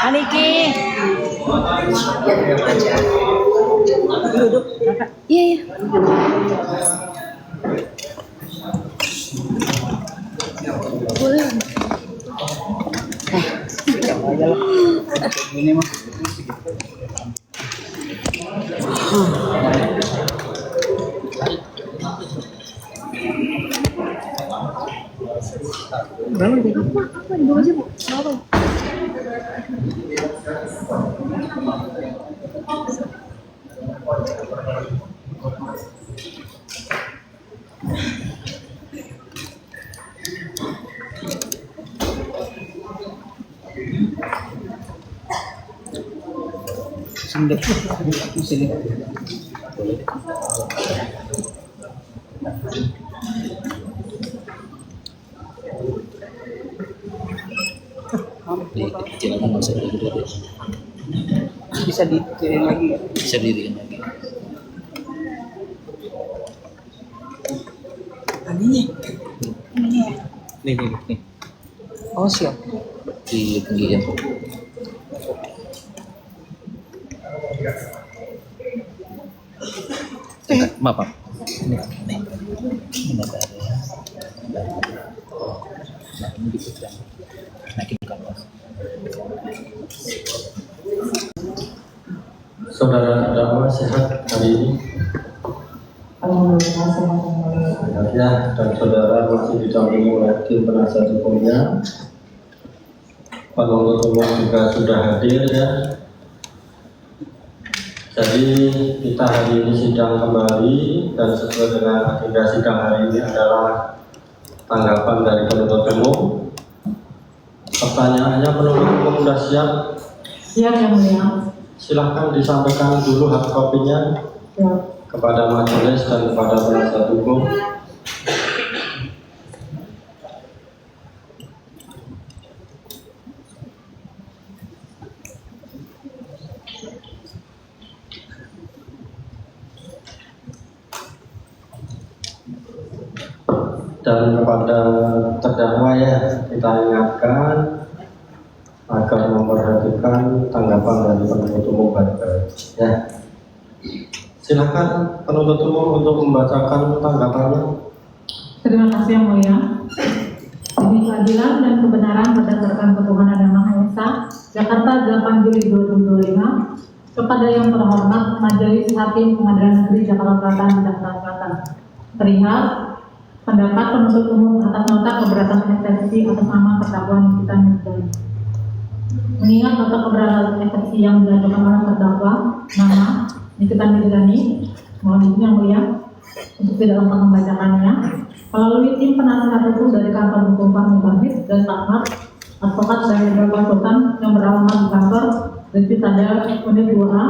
Aniki. Duduk. Iya, iya. Boleh. Ini mah. Apa di bawah aja, Bu? Apa? Sini. Silakan masuk lagi dulu. Bisa ditirin lagi ya? Bisa diriin lagi. Aninya. Nih. Oh siap. Ditinggiin. Maaf, Pak. Ini ada ya. Nah, ini diputang. Naikin ke atas. Saudara terdakwa sehat hari ini? Ya, dan saudara masih didampingi oleh tim penasihat hukumnya. Penuntut umum juga sudah hadir ya. Jadi kita hari ini sidang kembali dan sesuai dengan agenda sidang hari ini adalah tanggapan dari penuntut umum. Pertanyaannya, penuntut umum sudah siap? Siap yang mulia. Silahkan disampaikan dulu hard copy-nya kepada majelis dan kepada penasihat hukum. Dan kepada terdakwa ya, kita ingatkan agar memperhatikan tanggapan dari penuntut umum baik-baik. Ya, silakan penuntut umum untuk membacakan tanggapannya. Terima kasih yang mulia. Demi keadilan dan kebenaran berdasarkan ketuhanan yang Maha Esa, Jakarta 8 Juli 2025, kepada yang terhormat Majelis Hakim Pengadilan Negeri Jakarta Selatan Jakarta Selatan, perihal pendapat penuntut umum atas nota keberatan eksepsi atas nama terdakwa Nikita Mirzani. Mengingat nota keberatan eksepsi yang diajukan oleh terdakwa nama Nikita Mirzani, mohon izin yang mulia untuk tidak lengkap membacakannya. Melalui tim penasihat hukum dari kantor hukum Fahmi Bahid dan Takmar, advokat dari legal konsultan yang beralamat di kantor Rizky Sadar Unit 2A,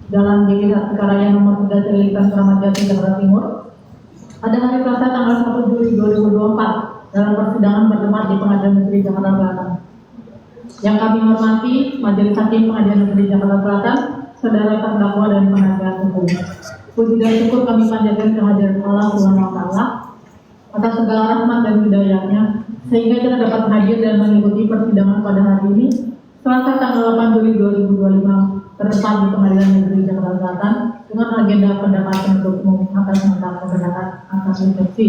Jalan GG Karaya nomor 3 Cililitan Kramat Jati Jakarta Timur, pada hari Selasa tanggal 1 Juli 2024 dalam persidangan bertempat di Pengadilan Negeri Jakarta Selatan. Yang kami hormati Majelis Hakim Pengadilan Negeri Jakarta Selatan, saudara terdakwa dan penasihat hukum. Puji dan syukur kami panjatkan kehadiran Allah Subhanahu wa Ta'ala atas segala rahmat dan hidayahnya sehingga kita dapat hadir dan mengikuti persidangan pada hari ini Selasa tanggal 8 Juli 2025 terdepan di Pengadilan Negeri Jakarta Selatan dengan agenda pendapat penuntut umum atas nota keberatan atas eksepsi.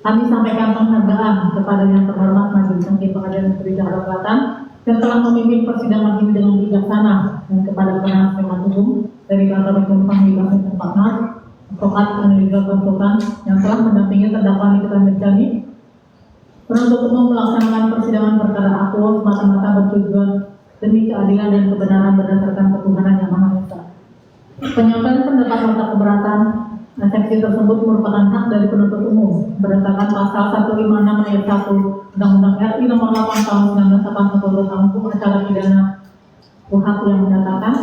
Kami sampaikan penghargaan kepada yang terhormat Majelis Hakim Pengadilan Negeri Jakarta Selatan yang telah memimpin persidangan ini dengan bijaksana, dan kepada penasihat hukum dari kantor hukum Fahmi Bahid dan Takmar, advokat dan legal konsultan yang telah mendampingi terdakwa Nikita Mirzani. Penuntut umum melaksanakan persidangan perkara akuo semata-mata bertujuan demi keadilan dan kebenaran berdasarkan ketuhanan yang Maha Esa. Penyampaian pendapat nota keberatan eksepsi tersebut merupakan hak dari penuntut umum berdasarkan pasal 156 ayat 1 Undang-Undang RI Nomor 8 Tahun 1980 tentang Hukum Acara Pidana UHAP yang menyatakan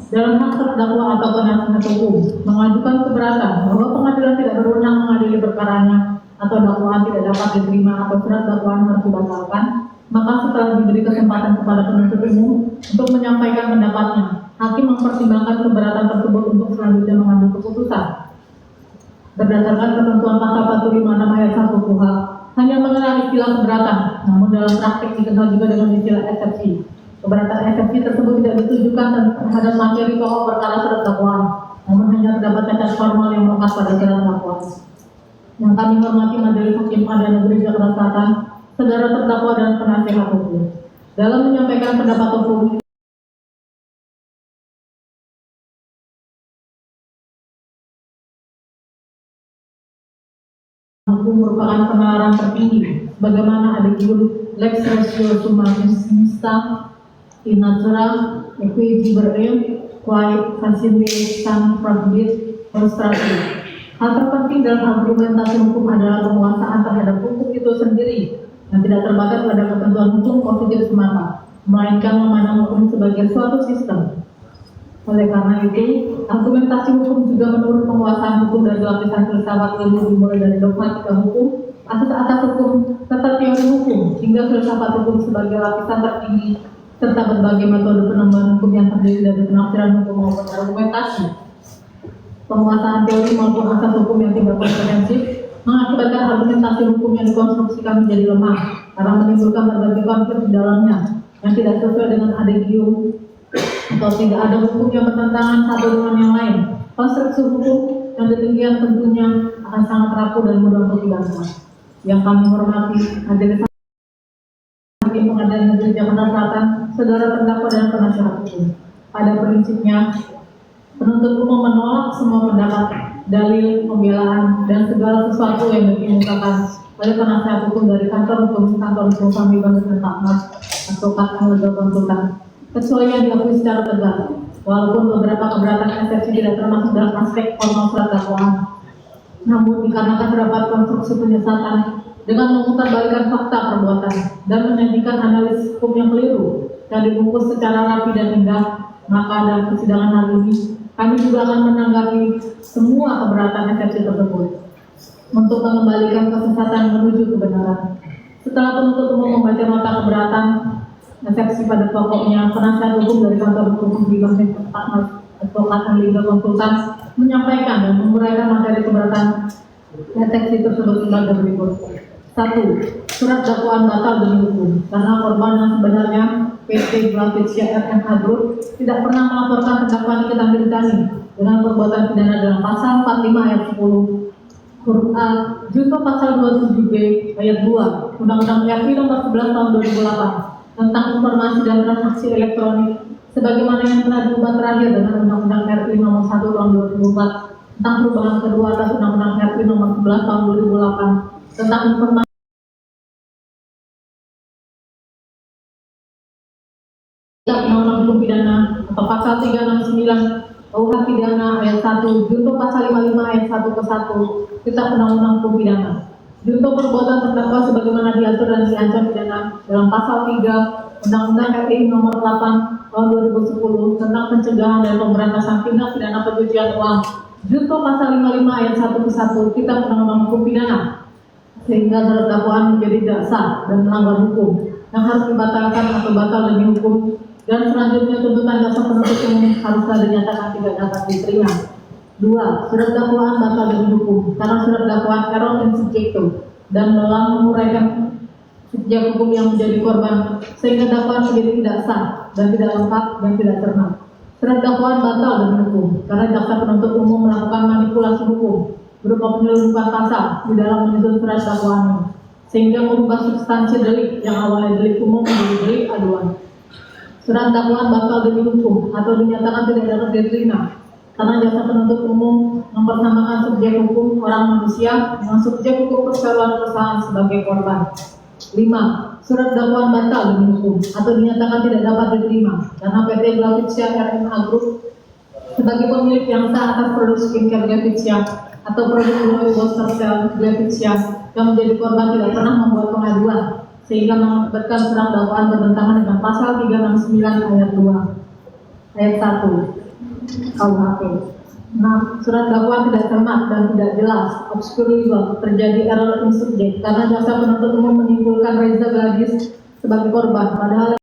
dalam hak terdakwa atau penasihat hukum mengajukan keberatan bahwa pengadilan tidak berwenang mengadili perkaranya atau dakwaan tidak dapat diterima atau surat dakwaan harus dibatalkan, maka setelah diberi kesempatan kepada penuntut umum untuk menyampaikan pendapatnya, hakim mempertimbangkan keberatan tersebut untuk selanjutnya mengambil keputusan. Berdasarkan ketentuan pasal 156 ayat 1 KUHP, hanya mengenal istilah keberatan, namun dalam praktik dikenal juga dengan istilah eksepsi. Keberatan eksepsi tersebut tidak ditujukan terhadap materi pokok perkara surat dakwaan, namun hanya terdapat cacat formal yang melekat pada surat dakwaan. Yang kami hormati Majelis Hakim Pengadilan Negeri Jakarta Selatan, saudara terdakwa dan penasihat hukum. Dalam menyampaikan pendapat hukum, hukum merupakan penalaran tertinggi, bagaimana adagium lex ratio summa justa in natura equilibrium quae facile san prohibit frustrasi. Hal terpenting dalam argumentasi hukum adalah penguasaan terhadap hukum itu sendiri yang tidak terbatas pada ketentuan hukum positif semata, melainkan memandang hukum sebagai suatu sistem. Oleh karena itu, argumentasi hukum juga menurut penguasaan hukum dari lapisan filsafat ilmu dimulai dari dogmatika hukum, asas-asas hukum, serta teori hukum, hingga filsafat hukum sebagai lapisan tertinggi, serta berbagai metode pengembangan hukum yang terdiri dari penafsiran hukum maupun argumentasi. Penguasaan teori maupun asas hukum yang tidak komprehensif mengakibatkan argumentasi hukum yang dikonstruksikan menjadi lemah karena menimbulkan berbagai konflik di dalamnya yang tidak sesuai dengan adagium atau tidak ada hukum yang bertentangan satu dengan yang lain. Konstruksi hukum yang demikian tentunya akan sangat rapuh dan mudah untuk dibantah. Yang kami hormati Majelis Hakim Pengadilan Negeri Jakarta Selatan, saudara terdakwa dan penasihat hukum. Pada prinsipnya, penuntut umum menolak semua pendapat, dalil, pembelaan, dan segala sesuatu yang dikemukakan oleh penasihat hukum dari kantor hukum kami Bangsa dan Takmas, advokat yang legal konsultan, kecuali yang diakui secara tegas. Walaupun beberapa keberatan eksepsi tidak termasuk dalam aspek formal surat dakwaan, namun dikarenakan terdapat konstruksi penyesatan dengan memutarbalikkan fakta perbuatan dan menyajikan analisis hukum yang keliru dan dibungkus secara rapi dan indah, maka dalam persidangan hari ini kami juga akan menanggapi semua keberatan eksepsi tersebut untuk mengembalikan kesesatan menuju kebenaran. Setelah penuntut umum membaca nota keberatan eksepsi pada pokoknya, penasihat hukum dari kantor hukum di Bangsa Takmas, advokat dan legal konsultan menyampaikan dan menguraikan materi keberatan eksepsi tersebut sebagai berikut. 1. Surat dakwaan batal demi hukum karena korban yang sebenarnya PT Glavitsia RMH Group tidak pernah melaporkan terdakwa Nikita Mirzani dengan perbuatan pidana dalam pasal 45 ayat 10 huruf A junto pasal 27B ayat 2 Undang-Undang RI nomor 11 tahun 2008 tentang informasi dan transaksi elektronik sebagaimana yang telah diubah terakhir dengan Undang-Undang RI nomor 1 tahun 2004 tentang perubahan kedua atas Undang-Undang RI nomor 11 tahun 2008 tentang informasi Undang-Undang Hukum Pidana atau pasal 369 KUH Pidana ayat 1 junto pasal 55 ayat 1 ke 1 Kitab Undang-Undang Hukum Pidana. Junto perbuatan terdakwa sebagaimana diatur dan diancam pidana dalam pasal 3 Undang-Undang RI nomor 8 tahun 2010 tentang pencegahan dan pemberantasan tindak pidana pencucian uang. Junto pasal 55 ayat 1 ke 1 Kitab Undang-Undang Hukum Pidana, sehingga surat dakwaan menjadi tidak sah dan melanggar hukum yang harus dibatalkan atau batal demi hukum. Dan selanjutnya tuntutan jaksa penuntut umum haruslah dinyatakan tidak dapat diterima. 2. Surat dakwaan batal demi hukum karena surat dakwaan error in subjectum dan telah menguraikan subjek hukum yang menjadi korban sehingga dakwaan menjadi tidak sah dan tidak lengkap dan tidak cermat. Surat dakwaan batal demi hukum karena jaksa penuntut umum melakukan manipulasi hukum berupa penyelundupan pasal di dalam menyusun surat dakwaan sehingga merubah substansi delik yang awalnya delik umum menjadi delik aduan. Surat dakwaan batal demi hukum atau dinyatakan tidak dapat diterima karena jaksa penuntut umum mempersamakan subjek hukum orang manusia dengan subjek hukum perseroan perusahaan sebagai korban. 5. Surat dakwaan batal demi hukum atau dinyatakan tidak dapat diterima karena PT Glavitsia RMH Group sebagai pemilik yang sah atas produk skincare Glavitsia atau produk Glowy Booster Cell Glavitsia yang menjadi korban tidak pernah membuat pengaduan sehingga mengakibatkan surat dakwaan bertentangan dengan pasal 369 ayat 2 ayat 1 KUHP. 6. Surat dakwaan tidak cermat dan tidak jelas, obscure, terjadi error in subject karena jaksa penuntut umum menyimpulkan Reza Gladys sebagai korban padahal